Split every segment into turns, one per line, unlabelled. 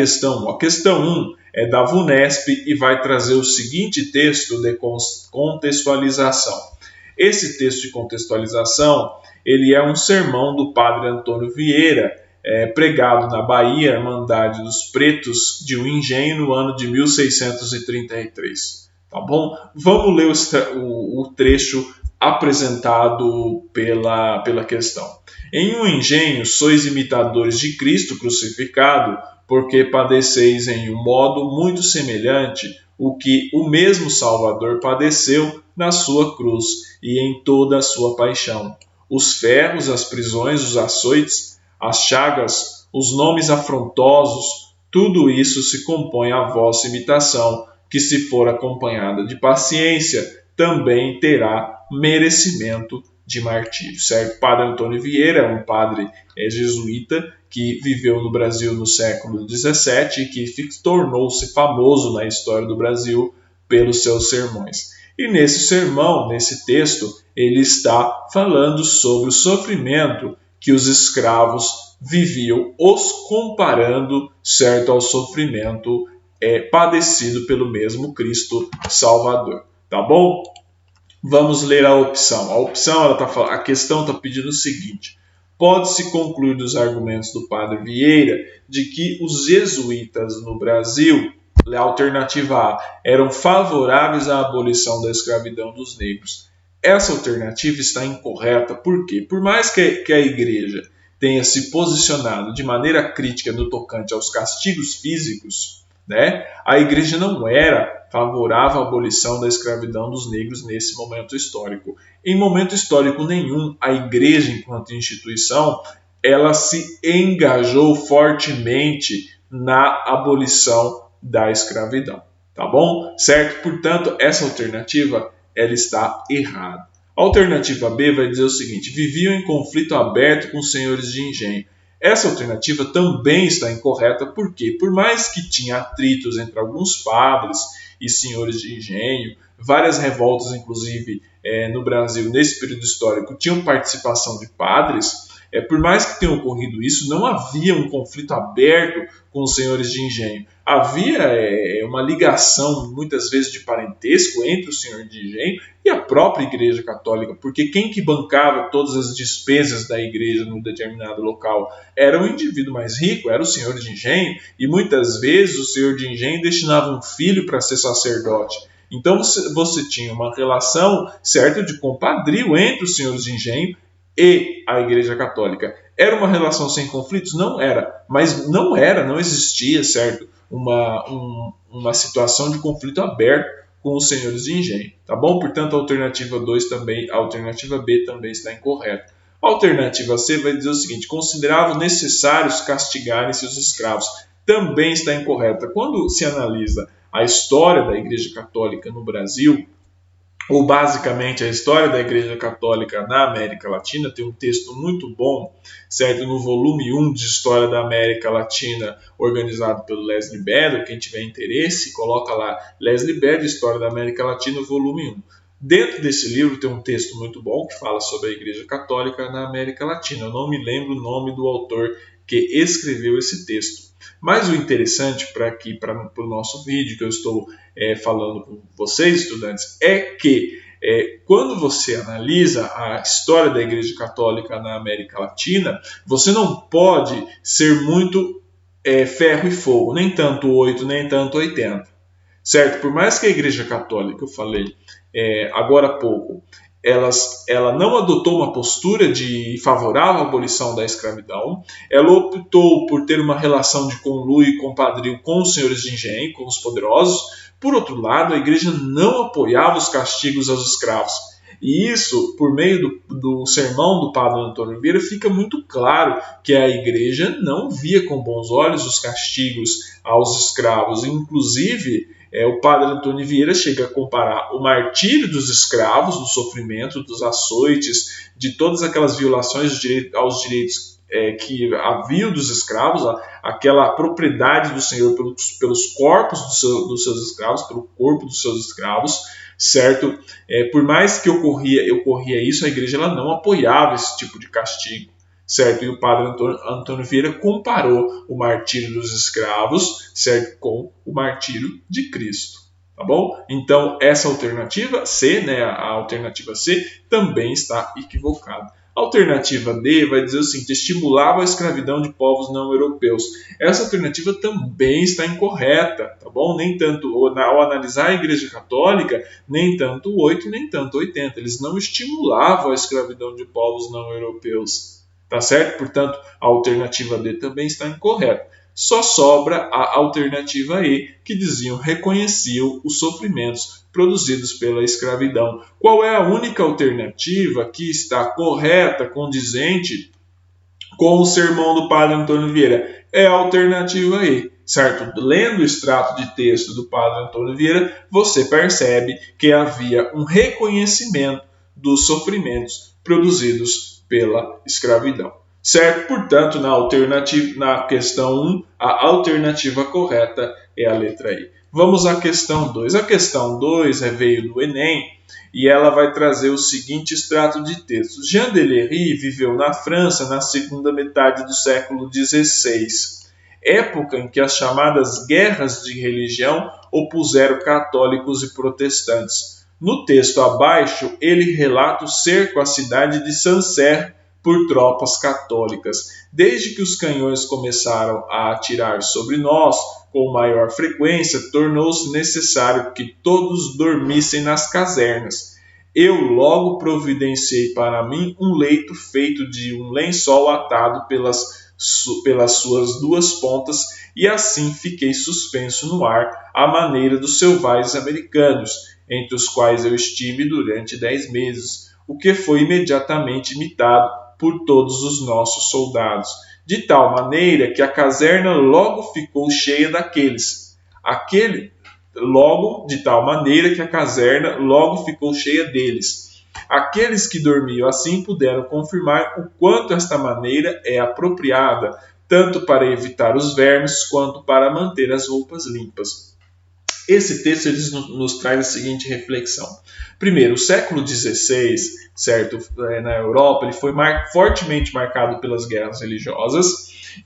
questão 1. A questão 1 é da VUNESP e vai trazer o seguinte texto de contextualização. Esse texto de contextualização, ele é um sermão do padre Antônio Vieira, pregado na Bahia, Irmandade dos Pretos de um Engenho, no ano de 1633. Tá bom? Vamos ler o trecho apresentado pela questão. Em um engenho, sois imitadores de Cristo crucificado, porque padeceis em um modo muito semelhante o que o mesmo Salvador padeceu na sua cruz e em toda a sua paixão. Os ferros, as prisões, os açoites, as chagas, os nomes afrontosos, tudo isso se compõe à vossa imitação, que se for acompanhada de paciência, também terá merecimento de martírio, certo? Padre Antônio Vieira é um padre jesuíta que viveu no Brasil no século XVII e que tornou-se famoso na história do Brasil pelos seus sermões. E nesse sermão, nesse texto, ele está falando sobre o sofrimento que os escravos viviam, os comparando, certo, ao sofrimento padecido pelo mesmo Cristo Salvador. Tá bom? Vamos ler a opção. A questão está pedindo o seguinte: pode-se concluir dos argumentos do padre Vieira de que os jesuítas no Brasil, a alternativa A, eram favoráveis à abolição da escravidão dos negros. Essa alternativa está incorreta, por quê? Por mais que a igreja tenha se posicionado de maneira crítica no tocante aos castigos físicos, né, a igreja não era favorável à abolição da escravidão dos negros nesse momento histórico. Em momento histórico nenhum, a igreja, enquanto instituição, ela se engajou fortemente na abolição da escravidão. Tá bom? Certo? Portanto, essa alternativa ela está errada. A alternativa B vai dizer o seguinte: viviam em conflito aberto com os senhores de engenho. Essa alternativa também está incorreta, porque por mais que tinha atritos entre alguns padres e senhores de engenho, várias revoltas, inclusive no Brasil, nesse período histórico, tinham participação de padres, por mais que tenha ocorrido isso, não havia um conflito aberto com os senhores de engenho. Havia uma ligação, muitas vezes, de parentesco entre o senhor de engenho e a própria Igreja Católica, porque quem que bancava todas as despesas da igreja num determinado local era o indivíduo mais rico, era o senhor de engenho, e muitas vezes o senhor de engenho destinava um filho para ser sacerdote. Então você tinha uma relação, certo, de compadrio entre os senhores de engenho e a Igreja Católica. Era uma relação sem conflitos? Não era, mas não existia, certo, uma situação de conflito aberto com os senhores de engenho, tá bom? Portanto, a alternativa B também está incorreta. A alternativa C vai dizer o seguinte: consideravam necessários castigarem-se os escravos. Também está incorreta. Quando se analisa a história da Igreja Católica no Brasil, ou basicamente a história da Igreja Católica na América Latina, tem um texto muito bom, certo? No volume 1 de História da América Latina, organizado pelo Leslie Bedell. Quem tiver interesse, coloca lá Leslie Bedell, História da América Latina, volume 1. Dentro desse livro tem um texto muito bom que fala sobre a Igreja Católica na América Latina. Eu não me lembro o nome do autor que escreveu esse texto. Mas o interessante para o nosso vídeo que eu estou falando com vocês, estudantes, é que quando você analisa a história da Igreja Católica na América Latina, você não pode ser muito ferro e fogo, nem tanto 8, nem tanto 80. Certo? Por mais que a Igreja Católica, eu falei agora há pouco, ela não adotou uma postura de favorável à abolição da escravidão, ela optou por ter uma relação de conluio e compadrio com os senhores de engenho, com os poderosos. Por outro lado, a igreja não apoiava os castigos aos escravos. E isso, por meio do sermão do padre Antônio Vieira, fica muito claro que a igreja não via com bons olhos os castigos aos escravos. Inclusive, o padre Antônio Vieira chega a comparar o martírio dos escravos, do sofrimento, dos açoites, de todas aquelas violações aos direitos que haviam dos escravos, aquela propriedade do Senhor pelos corpos dos seus escravos, pelo corpo dos seus escravos, certo? Por mais que ocorria isso, a igreja ela não apoiava esse tipo de castigo, certo? E o padre Antônio Vieira comparou o martírio dos escravos, certo, com o martírio de Cristo. Tá bom? Então, essa alternativa C, né, a alternativa C, também está equivocada. A alternativa D vai dizer o seguinte: estimulava a escravidão de povos não europeus. Essa alternativa também está incorreta, tá bom? Nem tanto, ao analisar a Igreja Católica, nem tanto 8, nem tanto 80. Eles não estimulavam a escravidão de povos não europeus, tá certo? Portanto, a alternativa D também está incorreta. Só sobra a alternativa E, que reconheciam os sofrimentos produzidos pela escravidão. Qual é a única alternativa que está correta, condizente com o sermão do padre Antônio Vieira? É a alternativa E, certo? Lendo o extrato de texto do padre Antônio Vieira, você percebe que havia um reconhecimento dos sofrimentos produzidos pela escravidão. Certo? Portanto, na questão 1, a alternativa correta é a letra I. Vamos à questão 2. A questão 2 veio do Enem e ela vai trazer o seguinte extrato de texto. Jean Delery viveu na França na segunda metade do século XVI, época em que as chamadas guerras de religião opuseram católicos e protestantes. No texto abaixo, ele relata o cerco à cidade de Sancerre por tropas católicas. Desde que os canhões começaram a atirar sobre nós com maior frequência, tornou-se necessário que todos dormissem nas casernas. Eu logo providenciei para mim um leito feito de um lençol atado pelas suas duas pontas e assim fiquei suspenso no ar à maneira dos selvagens americanos, entre os quais eu estive durante 10 meses, o que foi imediatamente imitado por todos os nossos soldados, de tal maneira que a caserna logo ficou cheia daqueles. Aqueles que dormiam assim puderam confirmar o quanto esta maneira é apropriada, tanto para evitar os vermes quanto para manter as roupas limpas. Esse texto nos traz a seguinte reflexão. Primeiro, o século XVI, certo, na Europa, ele foi fortemente marcado pelas guerras religiosas.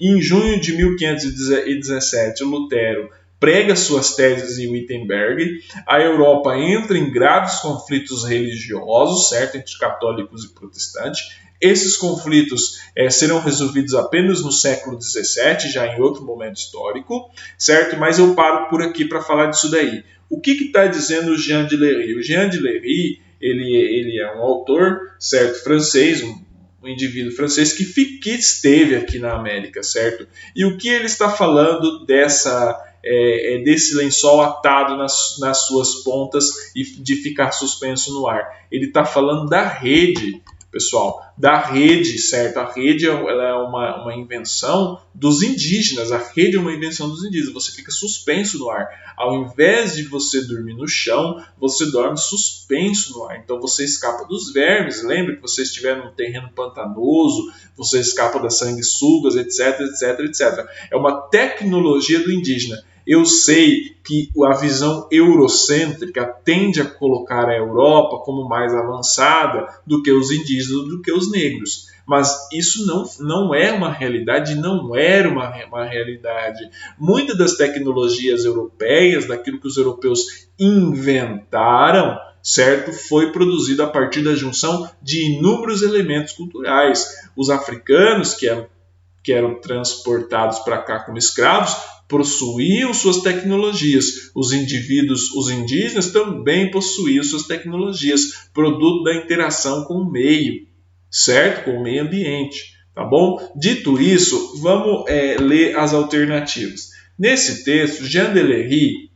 E em junho de 1517, Lutero prega suas teses em Wittenberg. A Europa entra em graves conflitos religiosos, certo, entre católicos e protestantes. Esses conflitos serão resolvidos apenas no século XVII, já em outro momento histórico, certo? Mas eu paro por aqui para falar disso daí. O que está dizendo o Jean Delery? O Jean Delery, ele é um autor, certo, francês, um indivíduo francês que esteve aqui na América, certo? E o que ele está falando desse lençol atado nas suas pontas e de ficar suspenso no ar? Ele está falando da rede, pessoal, da rede, certo? A rede ela é uma invenção dos indígenas. A rede é uma invenção dos indígenas. Você fica suspenso no ar. Ao invés de você dormir no chão, você dorme suspenso no ar. Então você escapa dos vermes. Lembre que você estiver num terreno pantanoso, você escapa das sanguessugas, etc, etc, etc. É uma tecnologia do indígena. Eu sei que a visão eurocêntrica tende a colocar a Europa como mais avançada do que os indígenas, do que os negros. Mas isso não é uma realidade, não era uma realidade. Muitas das tecnologias europeias, daquilo que os europeus inventaram, certo, foi produzido a partir da junção de inúmeros elementos culturais. Os africanos, que eram transportados para cá como escravos, possuíam suas tecnologias. Os indígenas também possuíam suas tecnologias, produto da interação com o meio, certo? Com o meio ambiente, tá bom? Dito isso, vamos ler as alternativas. Nesse texto, Jean Delery,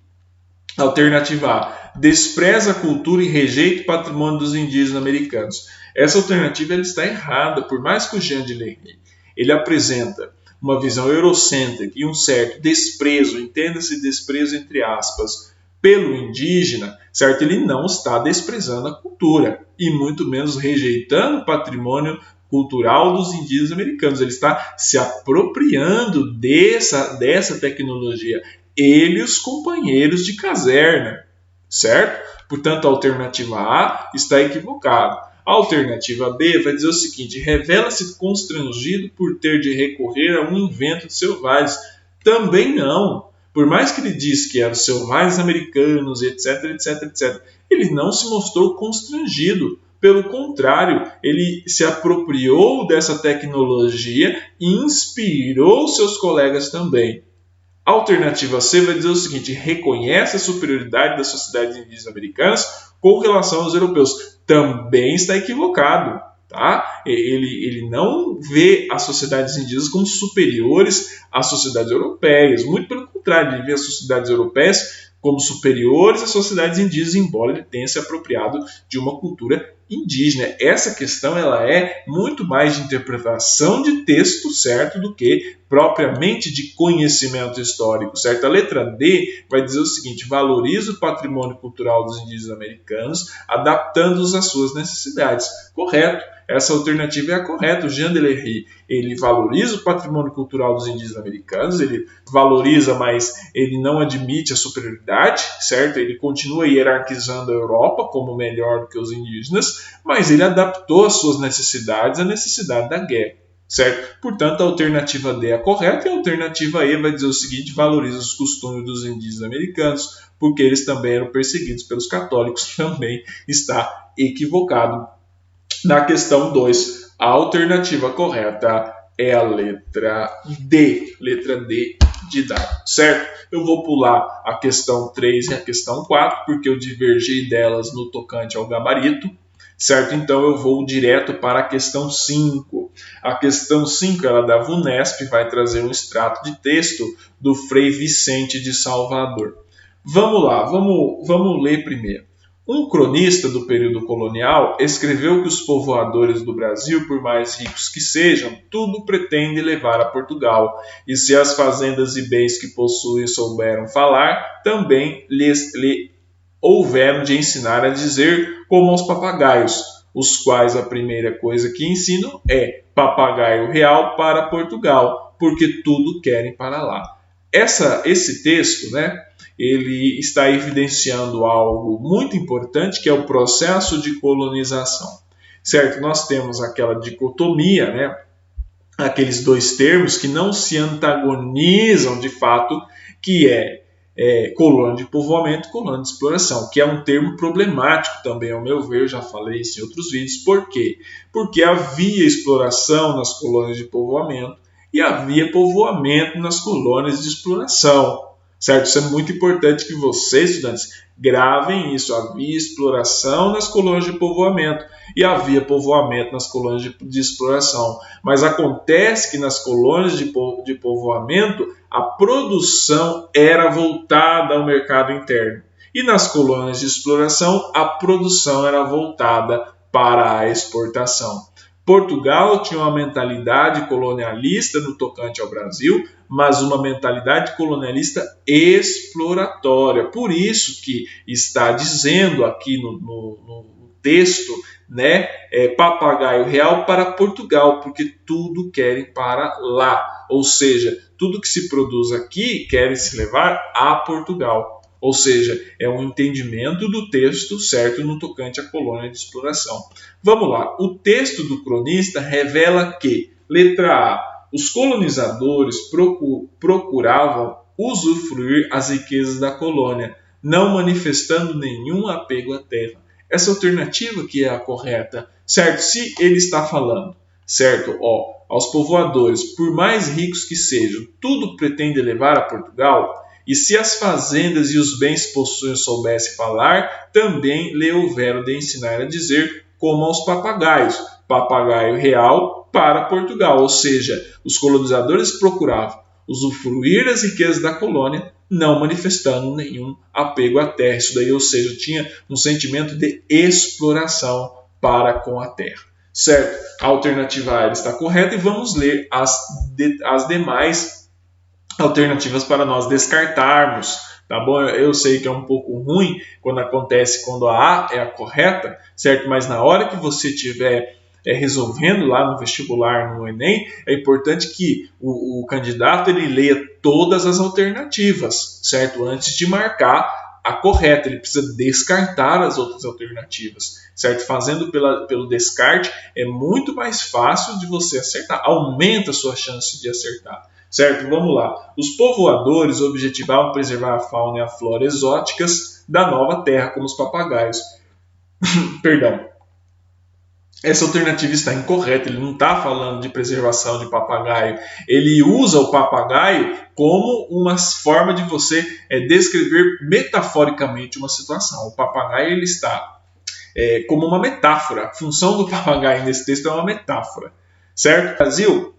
alternativa A, despreza a cultura e rejeita o patrimônio dos indígenas americanos. Essa alternativa ela está errada, por mais que o Jean Delery ele apresenta uma visão eurocêntrica e um certo desprezo, entenda-se desprezo entre aspas, pelo indígena, certo? Ele não está desprezando a cultura e muito menos rejeitando o patrimônio cultural dos indígenas americanos. Ele está se apropriando dessa tecnologia. Ele e os companheiros de caserna, certo? Portanto, a alternativa A está equivocada. A alternativa B vai dizer o seguinte: revela-se constrangido por ter de recorrer a um invento de selvagens. Também não. Por mais que ele disse que eram selvagens americanos, etc, etc, etc, ele não se mostrou constrangido. Pelo contrário, ele se apropriou dessa tecnologia e inspirou seus colegas também. A alternativa C vai dizer o seguinte: reconhece a superioridade das sociedades indígenas americanas com relação aos europeus. Também está equivocado. Tá? Ele não vê as sociedades indígenas como superiores às sociedades europeias. Muito pelo contrário, ele vê as sociedades europeias como superiores às sociedades indígenas, embora ele tenha se apropriado de uma cultura indígena. Essa questão ela é muito mais de interpretação de texto, certo, do que propriamente de conhecimento histórico, certo? A letra D vai dizer o seguinte: valoriza o patrimônio cultural dos indígenas americanos, adaptando-os às suas necessidades. Correto. Essa alternativa é a correta. O Jean Delery, ele valoriza o patrimônio cultural dos indígenas americanos, ele valoriza, mas ele não admite a superioridade, certo? Ele continua hierarquizando a Europa como melhor do que os indígenas, mas ele adaptou as suas necessidades à necessidade da guerra, certo? Portanto, a alternativa D é a correta e a alternativa E vai dizer o seguinte: valoriza os costumes dos indígenas americanos, porque eles também eram perseguidos pelos católicos. Também está equivocado. Na questão 2, a alternativa correta é a letra D de dado, certo? Eu vou pular a questão 3 e a questão 4, porque eu divergi delas no tocante ao gabarito, certo? Então eu vou direto para a questão 5. A questão 5, ela da VUNESP, vai trazer um extrato de texto do Frei Vicente de Salvador. Vamos lá, vamos ler primeiro. Um cronista do período colonial escreveu que os povoadores do Brasil, por mais ricos que sejam, tudo pretendem levar a Portugal, e se as fazendas e bens que possuem souberam falar, também lhe houveram de ensinar a dizer como aos papagaios, os quais a primeira coisa que ensinam é papagaio real para Portugal, porque tudo querem para lá. Esse texto, né? Ele está evidenciando algo muito importante, que é o processo de colonização, certo? Nós temos aquela dicotomia, né? Aqueles dois termos que não se antagonizam de fato, que é colônia de povoamento e colônia de exploração, que é um termo problemático também, ao meu ver, já falei isso em outros vídeos. Por quê? Porque havia exploração nas colônias de povoamento e havia povoamento nas colônias de exploração. Certo? Isso é muito importante que vocês, estudantes, gravem isso. Havia exploração nas colônias de povoamento e havia povoamento nas colônias de exploração. Mas acontece que nas colônias de povoamento a produção era voltada ao mercado interno. E nas colônias de exploração a produção era voltada para a exportação. Portugal tinha uma mentalidade colonialista no tocante ao Brasil, mas uma mentalidade colonialista exploratória. Por isso que está dizendo aqui no texto, né, papagaio real para Portugal, porque tudo querem para lá. Ou seja, tudo que se produz aqui querem se levar a Portugal. Ou seja, é um entendimento do texto certo no tocante à colônia de exploração. Vamos lá. O texto do cronista revela que, letra A, os colonizadores procuravam usufruir as riquezas da colônia, não manifestando nenhum apego à terra. Essa alternativa que é a correta, certo? Se ele está falando, certo? Aos povoadores, por mais ricos que sejam, tudo pretende levar a Portugal. E se as fazendas e os bens possuídos soubesse falar, também lhe houveram de ensinar a dizer como aos papagaios, papagaio real para Portugal. Ou seja, os colonizadores procuravam usufruir das riquezas da colônia, não manifestando nenhum apego à terra. Isso daí, ou seja, tinha um sentimento de exploração para com a terra. Certo? A alternativa A está correta e vamos ler as demais alternativas para nós descartarmos, tá bom? Eu sei que é um pouco ruim quando acontece quando a A é a correta, certo? Mas na hora que você estiver resolvendo lá no vestibular, no Enem, é importante que o candidato ele leia todas as alternativas, certo? Antes de marcar a correta, ele precisa descartar as outras alternativas, certo? Fazendo pelo descarte é muito mais fácil de você acertar, aumenta a sua chance de acertar, certo? Vamos lá. Os povoadores objetivavam preservar a fauna e a flora exóticas da nova terra, como os papagaios. Perdão. Essa alternativa está incorreta, ele não está falando de preservação de papagaio, ele usa o papagaio como uma forma de você descrever metaforicamente uma situação. O papagaio ele está como uma metáfora, a função do papagaio nesse texto é uma metáfora, certo? O Brasil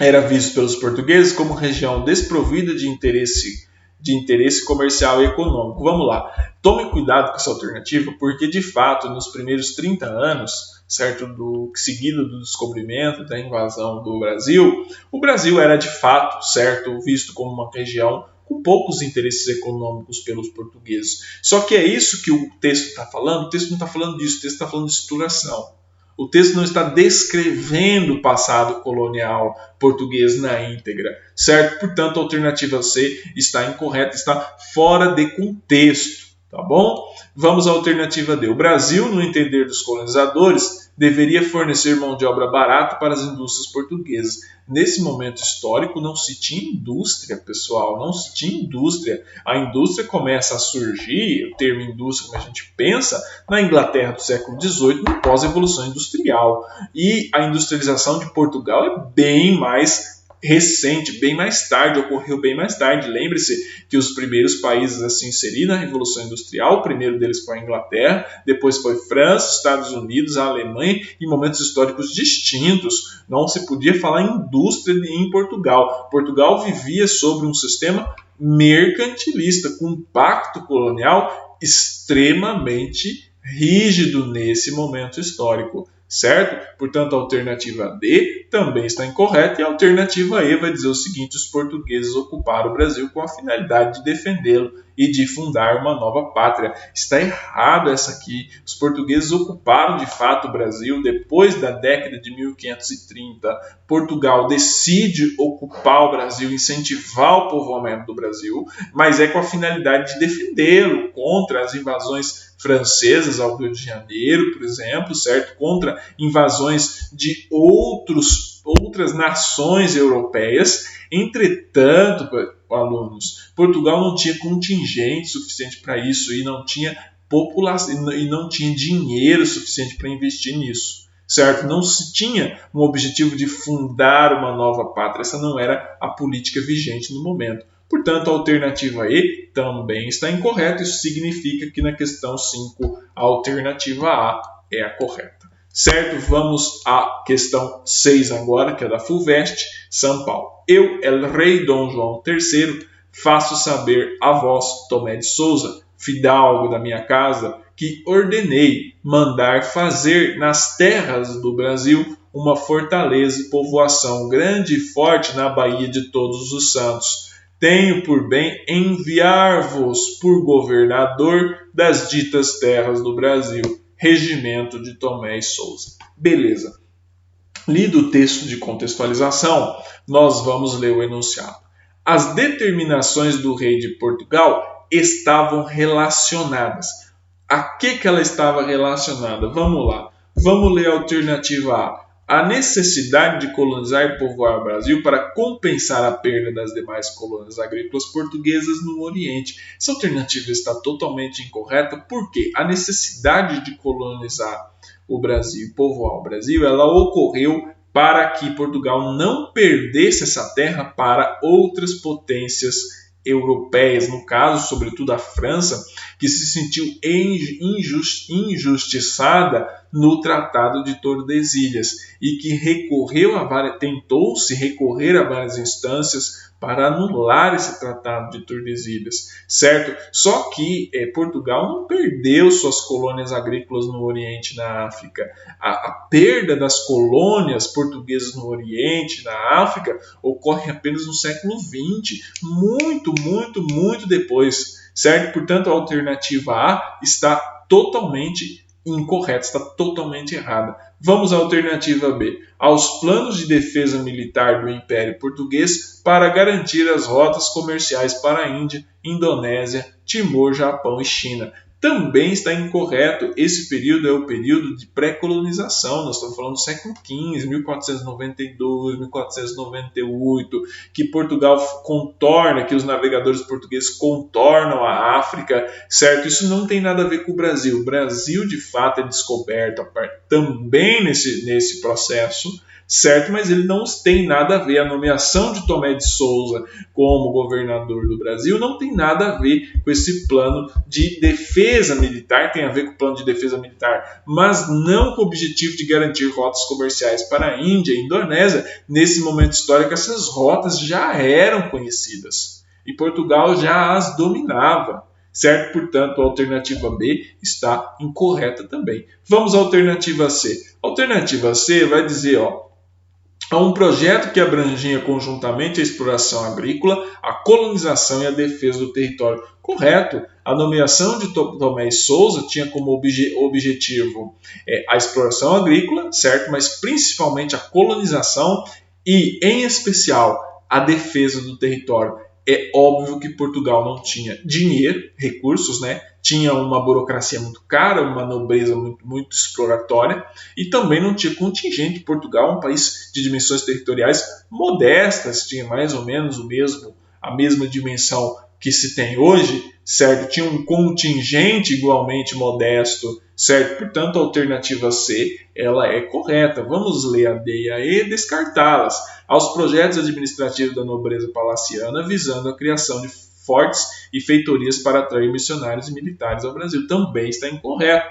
era visto pelos portugueses como região desprovida de interesse comercial e econômico. Vamos lá, tome cuidado com essa alternativa, porque de fato nos primeiros 30 anos, certo, seguido do descobrimento, da invasão do Brasil, o Brasil era de fato, certo, visto como uma região com poucos interesses econômicos pelos portugueses. Só que é isso que o texto está falando, o texto não está falando disso, o texto está falando de exploração. O texto não está descrevendo o passado colonial português na íntegra, certo? Portanto, a alternativa C está incorreta, está fora de contexto, tá bom? Vamos à alternativa D. O Brasil, no entender dos colonizadores, deveria fornecer mão de obra barata para as indústrias portuguesas. Nesse momento histórico não se tinha indústria, pessoal, não se tinha indústria. A indústria começa a surgir, o termo indústria, como a gente pensa, na Inglaterra do século XVIII, no pós-revolução industrial. E a industrialização de Portugal é bem mais recente, bem mais tarde, ocorreu bem mais tarde. Lembre-se que os primeiros países a se inserir na Revolução Industrial, o primeiro deles foi a Inglaterra, depois foi França, Estados Unidos, a Alemanha, em momentos históricos distintos. Não se podia falar em indústria em Portugal. Portugal vivia sobre um sistema mercantilista, com um pacto colonial extremamente rígido nesse momento histórico, certo? Portanto, a alternativa D também está incorreta e a alternativa E vai dizer o seguinte: os portugueses ocuparam o Brasil com a finalidade de defendê-lo e de fundar uma nova pátria. Está errado essa aqui. Os portugueses ocuparam de fato o Brasil depois da década de 1530. Portugal decide ocupar o Brasil, incentivar o povoamento do Brasil, mas é com a finalidade de defendê-lo contra as invasões francesas ao Rio de Janeiro, por exemplo, certo? Contra invasões de outras nações europeias. Entretanto, alunos, Portugal não tinha contingente suficiente para isso e não tinha população e não tinha dinheiro suficiente para investir nisso, certo? Não se tinha um objetivo de fundar uma nova pátria. Essa não era a política vigente no momento. Portanto, a alternativa E também está incorreta. Isso significa que na questão 5, a alternativa A é a correta. Certo? Vamos à questão 6 agora, que é da FUVEST, São Paulo. Eu, el rei Dom João III, faço saber a vós, Tomé de Souza, fidalgo da minha casa, que ordenei mandar fazer nas terras do Brasil uma fortaleza e povoação grande e forte na Baía de Todos os Santos. Tenho por bem enviar-vos por governador das ditas terras do Brasil. Regimento de Tomé e Souza. Beleza. Lido o texto de contextualização, nós vamos ler o enunciado. As determinações do rei de Portugal estavam relacionadas. A que ela estava relacionada? Vamos lá. Vamos ler a alternativa A. A necessidade de colonizar e povoar o Brasil para compensar a perda das demais colônias agrícolas portuguesas no Oriente. Essa alternativa está totalmente incorreta, porque a necessidade de colonizar o Brasil e povoar o Brasil, ela ocorreu para que Portugal não perdesse essa terra para outras potências europeias, no caso, sobretudo a França, que se sentiu injustiçada no Tratado de Tordesilhas e que tentou-se recorrer a várias instâncias para anular esse Tratado de Tordesilhas, certo? Só que Portugal não perdeu suas colônias agrícolas no Oriente e na África. A perda das colônias portuguesas no Oriente e na África ocorre apenas no século XX, muito depois, certo? Portanto, a alternativa A está totalmente incorreta, está totalmente errada. Vamos à alternativa B. Aos planos de defesa militar do Império Português para garantir as rotas comerciais para a Índia, Indonésia, Timor, Japão e China. Também está incorreto. Esse período é o período de pré-colonização. Nós estamos falando do século XV, 1492, 1498, que Portugal contorna, que os navegadores portugueses contornam a África, certo? Isso não tem nada a ver com o Brasil. O Brasil, de fato, é descoberto também nesse processo, certo? Mas ele não tem nada a ver. A nomeação de Tomé de Souza como governador do Brasil não tem nada a ver com esse plano de defesa militar, tem a ver com o plano de defesa militar, mas não com o objetivo de garantir rotas comerciais para a Índia e Indonésia. Nesse momento histórico, essas rotas já eram conhecidas e Portugal já as dominava, certo? Portanto, a alternativa B está incorreta também. Vamos à alternativa C. A alternativa C vai dizer, há um projeto que abrangia conjuntamente a exploração agrícola, a colonização e a defesa do território. Correto. A nomeação de Tomé e Souza tinha como objetivo a exploração agrícola, certo? Mas principalmente a colonização e, em especial, a defesa do território. É óbvio que Portugal não tinha dinheiro, recursos, né? Tinha uma burocracia muito cara, uma nobreza muito exploratória e também não tinha contingente. Portugal é um país de dimensões territoriais modestas, tinha mais ou menos a mesma dimensão que se tem hoje, certo? Tinha um contingente igualmente modesto, certo? Portanto, a alternativa C ela é correta. Vamos ler a D e a E e descartá-las. Aos projetos administrativos da nobreza palaciana visando a criação de fortes e feitorias para atrair missionários e militares ao Brasil. Também está incorreto,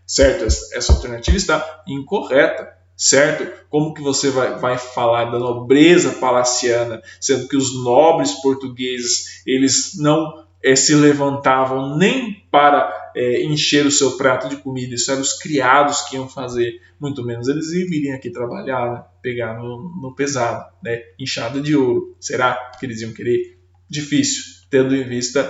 certo? Essa alternativa está incorreta, certo? Como que você vai falar da nobreza palaciana, sendo que os nobres portugueses eles não se levantavam nem para encher o seu prato de comida, isso eram os criados que iam fazer, muito menos eles viriam aqui trabalhar, né? Pegar no pesado, né? Enxada de ouro. Será que eles iam querer? Difícil, tendo em vista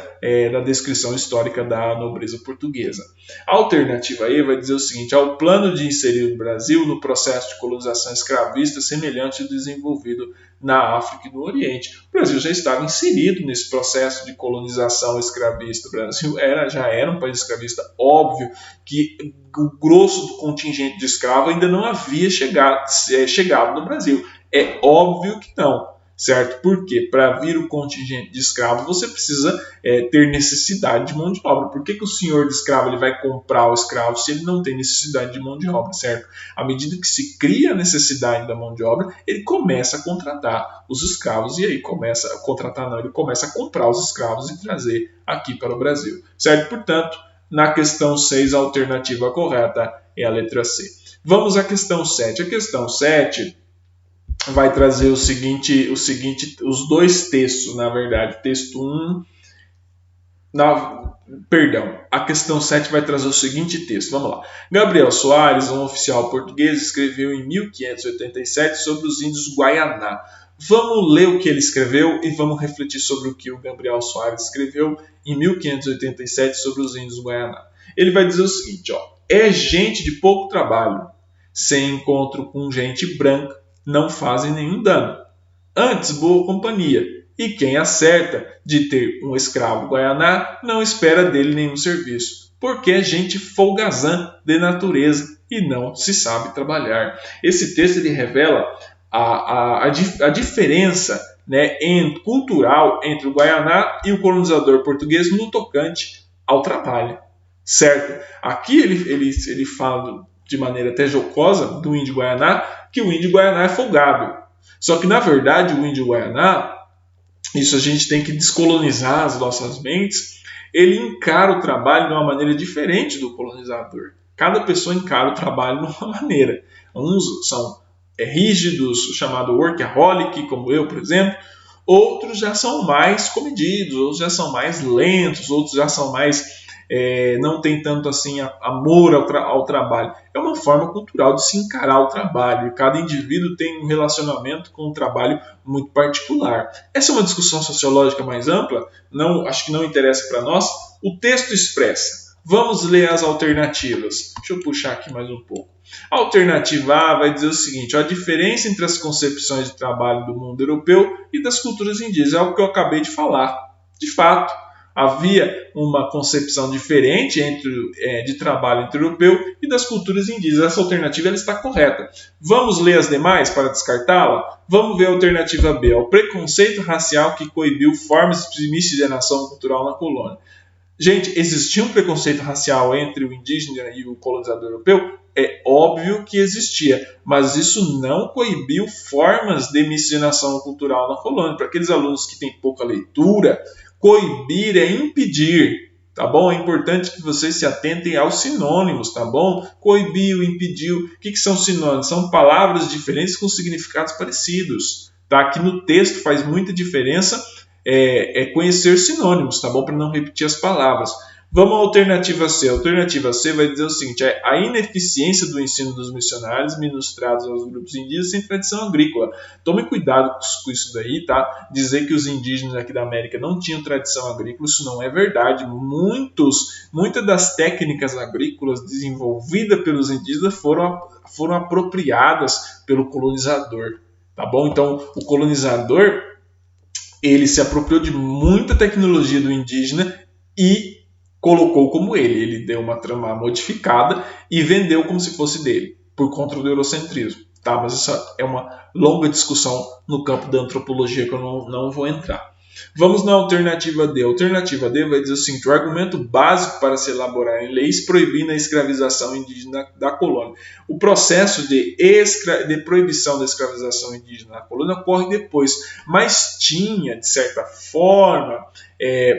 da descrição histórica da nobreza portuguesa. A alternativa E vai dizer o seguinte: ao plano de inserir o Brasil no processo de colonização escravista semelhante ao desenvolvido na África e no Oriente. O Brasil já estava inserido nesse processo de colonização escravista. O Brasil já era um país escravista. Óbvio que o grosso do contingente de escravo ainda não havia chegado no Brasil. É óbvio que não. Certo? Porque para vir o contingente de escravo você precisa ter necessidade de mão de obra. Por que o senhor de escravo ele vai comprar o escravo se ele não tem necessidade de mão de obra, certo? À medida que se cria a necessidade da mão de obra, ele começa a contratar os escravos e aí ele começa a comprar os escravos e trazer aqui para o Brasil, certo? Portanto, na questão 6, a alternativa correta é a letra C. Vamos à questão 7. A questão 7 vai trazer os dois textos, na verdade. Texto 1. A questão 7 vai trazer o seguinte texto. Vamos lá. Gabriel Soares, um oficial português, escreveu em 1587 sobre os índios Guaianá. Vamos ler o que ele escreveu e vamos refletir sobre o que o Gabriel Soares escreveu em 1587 sobre os índios Guaianá. Ele vai dizer o seguinte: é gente de pouco trabalho, sem encontro com gente branca, não fazem nenhum dano, antes boa companhia, e quem acerta de ter um escravo Guaianá não espera dele nenhum serviço, porque é gente folgazã de natureza e não se sabe trabalhar. Esse texto ele revela a diferença, né, cultural entre o Guaianá e o colonizador português no tocante ao trabalho, certo? Aqui ele fala de maneira até jocosa do índio Guaianá, que o índio Guaianá é folgado. Só que, na verdade, o índio Guaianá, isso a gente tem que descolonizar as nossas mentes, ele encara o trabalho de uma maneira diferente do colonizador. Cada pessoa encara o trabalho de uma maneira. Uns são rígidos, chamado workaholic, como eu, por exemplo. Outros já são mais comedidos, outros já são mais lentos, outros já são mais... não tem tanto assim amor ao trabalho. É uma forma cultural de se encarar o trabalho, e cada indivíduo tem um relacionamento com o trabalho muito particular. Essa é uma discussão sociológica mais ampla, acho que não interessa para nós. O texto expressa Vamos ler as alternativas. Deixa eu puxar aqui mais um pouco. A alternativa A vai dizer o seguinte: a diferença entre as concepções de trabalho do mundo europeu e das culturas indígenas. É o que eu acabei de falar. De fato, havia uma concepção diferente de trabalho entre o europeu e das culturas indígenas. Essa alternativa ela está correta. Vamos ler as demais para descartá-la? Vamos ver a alternativa B. O preconceito racial que coibiu formas de miscigenação cultural na colônia. Gente, existia um preconceito racial entre o indígena e o colonizador europeu? É óbvio que existia, mas isso não coibiu formas de miscigenação cultural na colônia. Para aqueles alunos que têm pouca leitura, coibir é impedir, tá bom? É importante que vocês se atentem aos sinônimos, tá bom? Coibiu, impediu, o que são sinônimos? São palavras diferentes com significados parecidos, tá? Aqui no texto faz muita diferença conhecer sinônimos, tá bom? Para não repetir as palavras. Vamos à alternativa C. A alternativa C vai dizer o seguinte: a ineficiência do ensino dos missionários ministrados aos grupos indígenas sem tradição agrícola. Tome cuidado com isso daí, tá? Dizer que os indígenas aqui da América não tinham tradição agrícola, isso não é verdade. Muitas das técnicas agrícolas desenvolvidas pelos indígenas foram apropriadas pelo colonizador, tá bom? Então, o colonizador ele se apropriou de muita tecnologia do indígena e colocou como ele. Ele deu uma trama modificada e vendeu como se fosse dele, por conta do eurocentrismo. Tá? Mas essa é uma longa discussão no campo da antropologia que eu não vou entrar. Vamos na alternativa D. A alternativa D vai dizer o seguinte: o argumento básico para se elaborarem leis proibindo a escravização indígena da colônia. O processo de proibição da escravização indígena na colônia ocorre depois, mas tinha, de certa forma,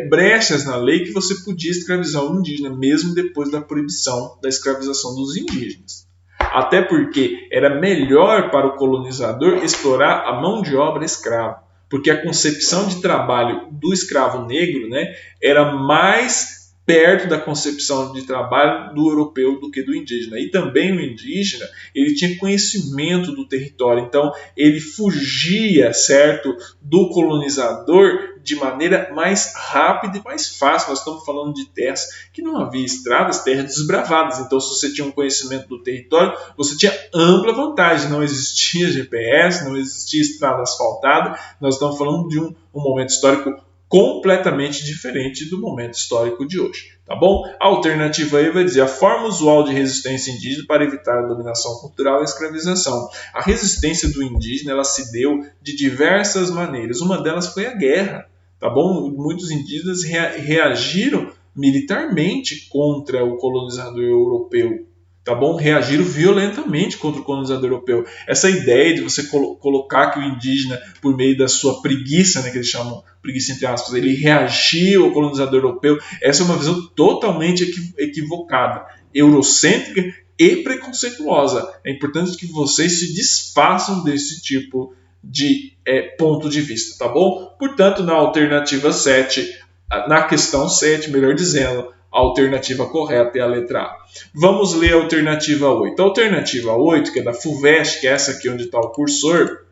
brechas na lei que você podia escravizar o indígena, mesmo depois da proibição da escravização dos indígenas. Até porque era melhor para o colonizador explorar a mão de obra escrava, porque a concepção de trabalho do escravo negro, né, era mais perto da concepção de trabalho do europeu do que do indígena. E também o indígena, ele tinha conhecimento do território, então ele fugia, certo, do colonizador de maneira mais rápida e mais fácil. Nós estamos falando de terras que não havia estradas, terras desbravadas. Então, se você tinha um conhecimento do território, você tinha ampla vantagem. Não existia GPS, não existia estrada asfaltada. Nós estamos falando de um momento histórico completamente diferente do momento histórico de hoje, tá bom? A alternativa aí vai dizer: a forma usual de resistência indígena para evitar a dominação cultural e a escravização. A resistência do indígena ela se deu de diversas maneiras. Uma delas foi a guerra, tá bom? Muitos indígenas reagiram militarmente contra o colonizador europeu, tá bom? Reagiram violentamente contra o colonizador europeu. Essa ideia de você colocar que o indígena, por meio da sua preguiça, né, que eles chamam preguiça entre aspas, ele reagiu ao colonizador europeu, essa é uma visão totalmente equivocada, eurocêntrica e preconceituosa. É importante que vocês se desfaçam desse tipo de ponto de vista, tá bom? Portanto, na alternativa 7, na questão 7, melhor dizendo, a alternativa correta é a letra A. Vamos ler a alternativa 8. A alternativa 8, que é da FUVEST, que é essa aqui onde está o cursor,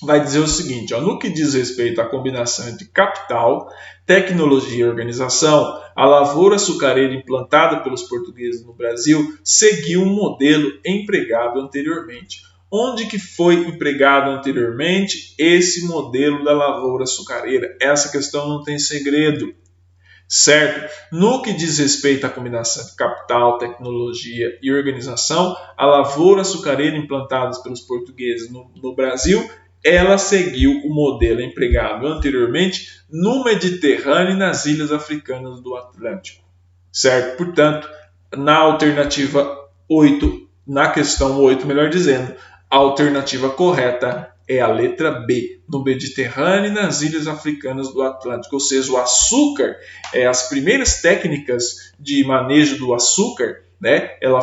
vai dizer o seguinte: no que diz respeito à combinação entre capital, tecnologia e organização, a lavoura açucareira implantada pelos portugueses no Brasil seguiu um modelo empregado anteriormente. Onde que foi empregado anteriormente esse modelo da lavoura açucareira? Essa questão não tem segredo, certo? No que diz respeito à combinação de capital, tecnologia e organização, a lavoura açucareira implantada pelos portugueses no Brasil, ela seguiu o modelo empregado anteriormente no Mediterrâneo e nas ilhas africanas do Atlântico, certo? Portanto, na alternativa 8, na questão 8, melhor dizendo, a alternativa correta é a letra B, no Mediterrâneo e nas ilhas africanas do Atlântico. Ou seja, o açúcar, as primeiras técnicas de manejo do açúcar, né, ela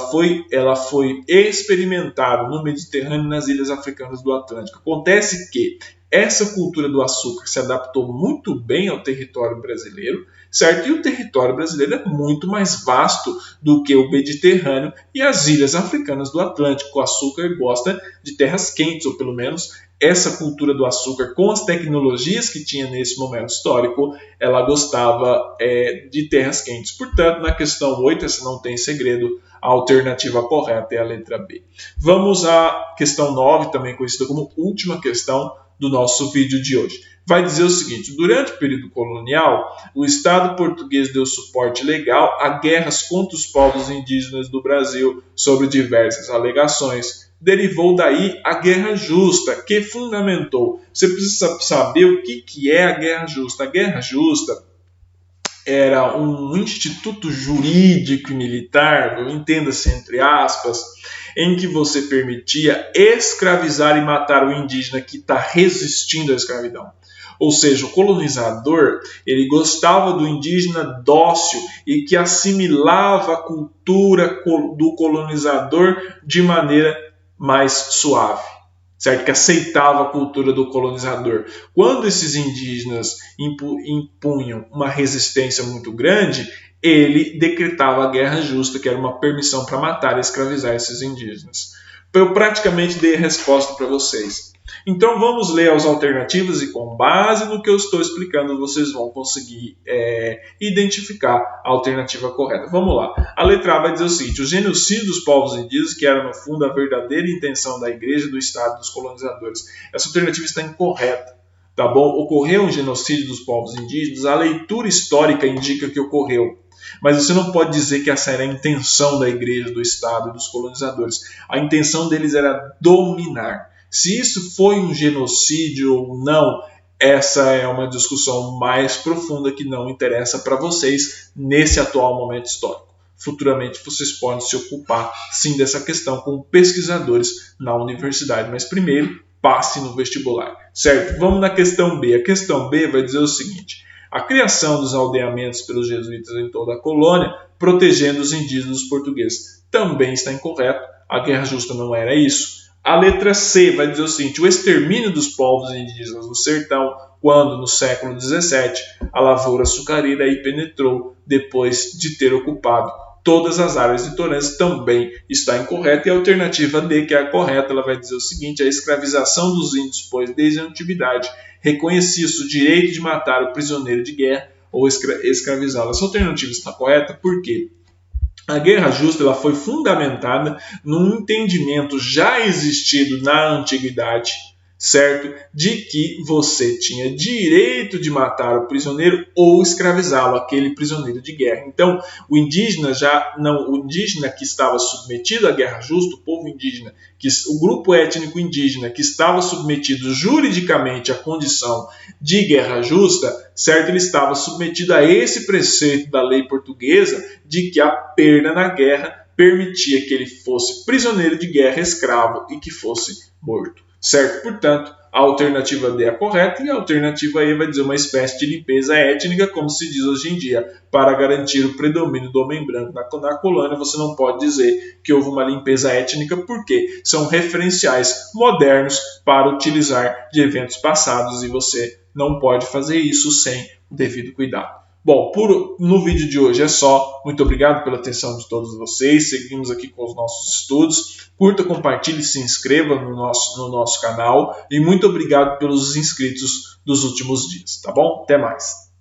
foi experimentada no Mediterrâneo e nas ilhas africanas do Atlântico. Acontece que essa cultura do açúcar se adaptou muito bem ao território brasileiro, certo? E o território brasileiro é muito mais vasto do que o Mediterrâneo e as ilhas africanas do Atlântico. O açúcar gosta de terras quentes, ou pelo menos essa cultura do açúcar, com as tecnologias que tinha nesse momento histórico, ela gostava de terras quentes. Portanto, na questão 8, essa não tem segredo, a alternativa correta é a letra B. Vamos à questão 9, também conhecida como última questão do nosso vídeo de hoje. Vai dizer o seguinte: durante o período colonial, o Estado português deu suporte legal a guerras contra os povos indígenas do Brasil sobre diversas alegações. Derivou daí a Guerra Justa, que fundamentou. Você precisa saber o que é a Guerra Justa. A Guerra Justa era um instituto jurídico e militar, entenda-se entre aspas, em que você permitia escravizar e matar o indígena que está resistindo à escravidão. Ou seja, o colonizador, ele gostava do indígena dócil e que assimilava a cultura do colonizador de maneira mais suave, certo? Que aceitava a cultura do colonizador. Quando esses indígenas impunham uma resistência muito grande, ele decretava a guerra justa, que era uma permissão para matar e escravizar esses indígenas. Eu praticamente dei a resposta para vocês. Então vamos ler as alternativas e com base no que eu estou explicando vocês vão conseguir identificar a alternativa correta. Vamos lá. A letra A vai dizer o seguinte: o genocídio dos povos indígenas, que era no fundo a verdadeira intenção da igreja, do Estado e dos colonizadores. Essa alternativa está incorreta. Tá bom? Ocorreu um genocídio dos povos indígenas, a leitura histórica indica que ocorreu. Mas você não pode dizer que essa era a intenção da igreja, do Estado e dos colonizadores. A intenção deles era dominar. Se isso foi um genocídio ou não, essa é uma discussão mais profunda que não interessa para vocês nesse atual momento histórico. Futuramente vocês podem se ocupar sim dessa questão como pesquisadores na universidade, mas primeiro passe no vestibular, certo? Vamos na questão B. A questão B vai dizer o seguinte: a criação dos aldeamentos pelos jesuítas em toda a colônia, protegendo os indígenas dos portugueses. Também está incorreto, a Guerra Justa não era isso. A letra C vai dizer o seguinte: o extermínio dos povos indígenas no sertão, quando no século XVII a lavoura açucareira aí penetrou depois de ter ocupado todas as áreas litorâneas, também está incorreta. E a alternativa D, que é a correta, ela vai dizer o seguinte: a escravização dos índios, pois desde a antiguidade reconhecia-se o direito de matar o prisioneiro de guerra ou escravizá-lo. Essa alternativa está correta porque a Guerra Justa ela foi fundamentada num entendimento já existido na antiguidade, certo? De que você tinha direito de matar o prisioneiro ou escravizá-lo, aquele prisioneiro de guerra. Então, o indígena que estava submetido à Guerra Justa, o povo indígena, o grupo étnico indígena que estava submetido juridicamente à condição de Guerra Justa, certo? Ele estava submetido a esse preceito da lei portuguesa de que a perda na guerra permitia que ele fosse prisioneiro de guerra, escravo e que fosse morto. Certo? Portanto, a alternativa D é a correta e a alternativa E vai dizer uma espécie de limpeza étnica, como se diz hoje em dia, para garantir o predomínio do homem branco na colônia. Você não pode dizer que houve uma limpeza étnica porque são referenciais modernos para utilizar de eventos passados e você não pode fazer isso sem o devido cuidado. Bom, no vídeo de hoje é só. Muito obrigado pela atenção de todos vocês. Seguimos aqui com os nossos estudos. Curta, compartilhe e se inscreva no nosso canal. E muito obrigado pelos inscritos dos últimos dias, tá bom? Até mais.